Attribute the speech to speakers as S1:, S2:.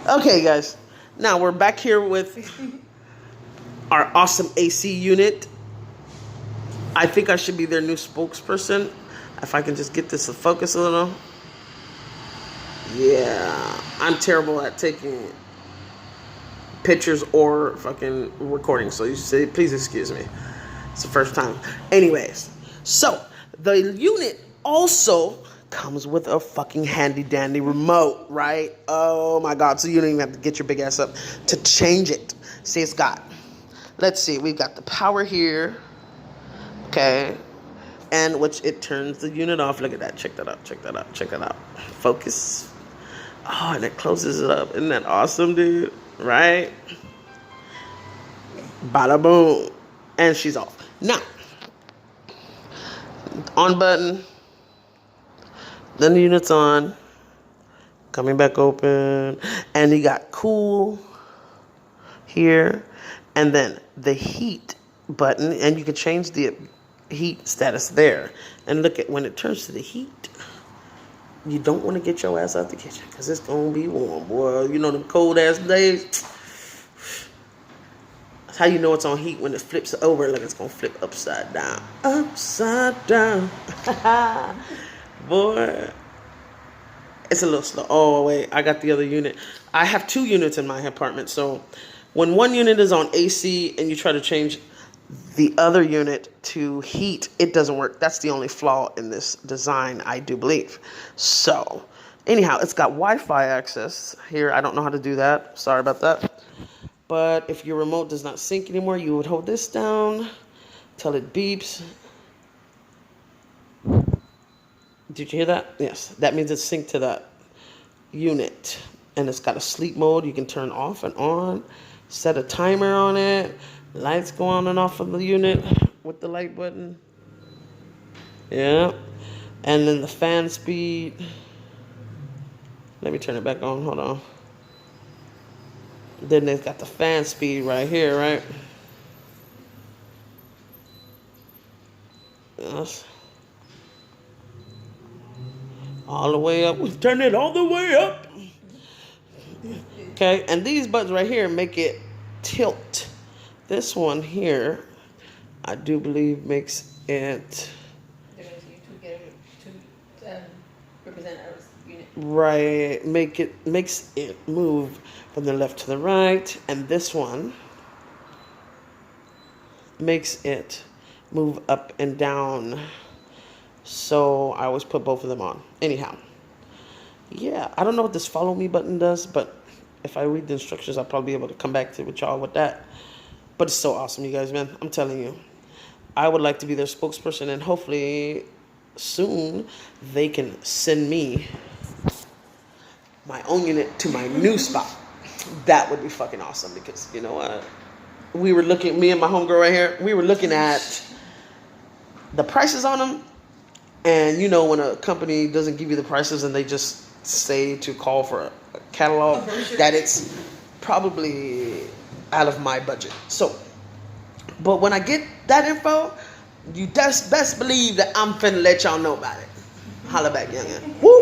S1: Okay, guys. Now we're back here with our awesome AC unit. I think I should be their new spokesperson. If I can just get this to focus a little. Yeah, I'm terrible at taking pictures or fucking recording, so you say, please excuse me. It's the first time. Anyways, so the unit also comes with a fucking handy dandy remote, right? Oh my God, so you don't even have to get your big ass up to change it. See, it's got, let's see, we've got the power here, okay, and which it turns the unit off. Look at that, check that out, check that out, check that out. Focus. Oh, and it closes it up. Isn't that awesome, dude? Right? Bada boom. And she's off. Now, on button. Then the unit's on. Coming back open. And you got cool here. And then the heat button. And you can change the heat status there. And look at when it turns to the heat. You don't want to get your ass out the kitchen because it's going to be warm, boy. You know them cold ass days. That's how you know it's on heat when it flips over. Like it's going to flip upside down. Upside down. Boy. It's a little slow. Oh, wait. I got the other unit. I have 2 units in my apartment. So when one unit is on AC and you try to change the other unit to heat, it doesn't work. That's the only flaw in this design, I do believe. So anyhow, it's got Wi-Fi access here. I don't know how to do that. Sorry about that. But if your remote does not sync anymore, you would hold this down till it beeps. Did you hear that? Yes. That means it's synced to that unit. And it's got a sleep mode. You can turn off and on. Set a timer on it. Lights go on and off of the unit with the light button. Yeah. And then the fan speed. Let me turn it back on. Hold on. Then they've got the fan speed right here, right? Yes. All the way up. Let's turn it all the way up. Okay. And these buttons right here make it tilt. This one here, I do believe makes it
S2: represent our unit.
S1: Right, makes it move from the left to the right, and this one makes it move up and down. So I always put both of them on. Anyhow, yeah, I don't know what this follow me button does, but if I read the instructions, I'll probably be able to come back to with y'all with that. But it's so awesome, you guys, man. I'm telling you. I would like to be their spokesperson, and hopefully soon they can send me my own unit to my new spot. That would be fucking awesome because, you know what? We were looking, me and my homegirl right here, we were looking at the prices on them. And you know when a company doesn't give you the prices and they just say to call for a catalog, that it's probably out of my budget. So, but when I get that info, you best believe that I'm finna let y'all know about it. Holla back, youngin'. Woo!